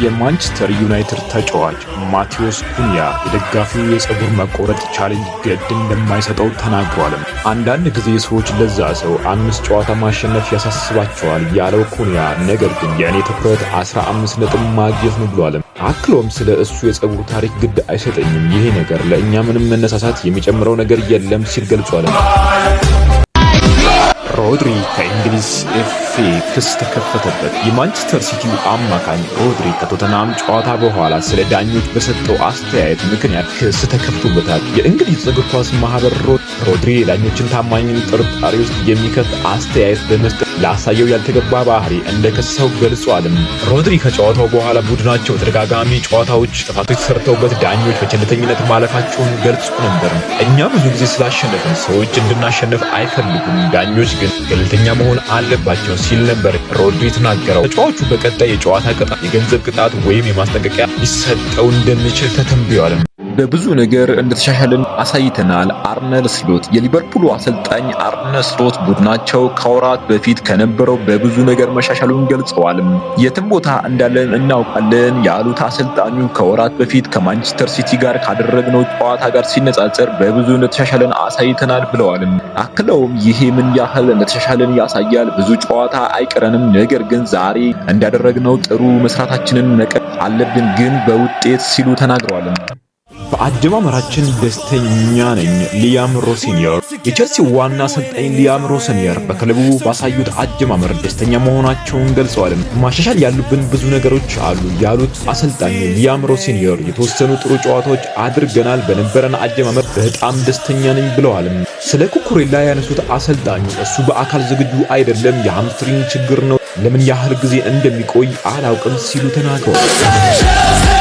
የማንቸስተር ዩናይትድ ተጫዋች ማቴዎስ ኩኒያ የደጋፊው የፀጉር መቆረጥ ቻሌንጅ ግድ እንደማይሰጠው ተናግሯል። አንዳንድ ጊዜ ሰዎች ለዛ ሰው 5 ጨዋታ ማሸነፍ ያሳስባቸዋል ያለው ኩኒያ፣ ነገር ግን የእኔ ትኩረት 15 ነጥብ ማግኘት ነው ብሏል። አክሎም ስለ እሱ የፀጉር ታሪክ ግድ አይሰጠኝም፣ ይሄ ነገር ለእኛ ምንም መነሳሳት የሚጨምረው ነገር የለም ሲል ገልጿል። ሮድሪ ከእንግሊዝ ኤፍኤ ክስ ተከፈተበት። የማንቸስተር ሲቲው አማካኝ ሮድሪ ከቶተናም ጨዋታ በኋላ ስለ ዳኞች በሰጠው አስተያየት ምክንያት ክስ ተከፍቶበታል። የእንግሊዝ እግር ኳስ ማህበር ሮድሪ የዳኞችን ታማኝነት ጥርጣሬ ውስጥ የሚከት አስተያየት በመስጠት ላሳየው ያልተገባ ባህሪ እንደከሰሰው ገልጿል። ሮድሪ ከጨዋታው በኋላ ቡድናቸው ተደጋጋሚ ጨዋታዎች ጥፋቶች ተሰርተውበት ዳኞች በቸልተኝነት ማለፋቸውን ገልጾ ነበር። እኛ ብዙ ጊዜ ስላሸነፍን ሰዎች እንድናሸንፍ አይፈልጉም፣ ዳኞች ግን ገለልተኛ መሆን አለባቸው ሲል ነበር ሮድሪ ተናገረው። ተጫዋቹ በቀጣይ የጨዋታ ቅጣት፣ የገንዘብ ቅጣት ወይም የማስጠንቀቂያ ሊሰጠው እንደሚችል ተተንብዮአል። በብዙ ነገር እንደተሻሻልን አሳይተናል። አርነ ስሎት የሊቨርፑሉ አሰልጣኝ አርነ ስሎት ቡድናቸው ከወራት በፊት ከነበረው በብዙ ነገር መሻሻሉን ገልጸዋል። የትም ቦታ እንዳለን እናውቃለን ያሉት አሰልጣኙ ከወራት በፊት ከማንቸስተር ሲቲ ጋር ካደረግነው ጨዋታ ጋር ሲነጻጸር በብዙ እንደተሻሻልን አሳይተናል ብለዋል። አክለውም ይሄ ምን ያህል እንደተሻሻልን ያሳያል። ብዙ ጨዋታ አይቀረንም፣ ነገር ግን ዛሬ እንዳደረግነው ጥሩ መስራታችንን መቀጠል አለብን ግን በውጤት ሲሉ ተናግረዋል። በአጀማመራችን ደስተኛ ነኝ ሊያም ሮሲኒየር። የቼልሲ ዋና አሰልጣኝ ሊያም ሮሲኒየር በክለቡ ባሳዩት አጀማመር ደስተኛ መሆናቸውን ገልጸዋል። ማሻሻል ያሉብን ብዙ ነገሮች አሉ ያሉት አሰልጣኝ ሊያም ሮሲኒየር የተወሰኑ ጥሩ ጨዋታዎች አድርገናል፣ በነበረን አጀማመር በጣም ደስተኛ ነኝ ብለዋል። ስለ ኩኩሬላ ያነሱት አሰልጣኙ እሱ በአካል ዝግጁ አይደለም፣ የሃምስትሪንግ ችግር ነው፣ ለምን ያህል ጊዜ እንደሚቆይ አላውቅም ሲሉ ተናግረዋል።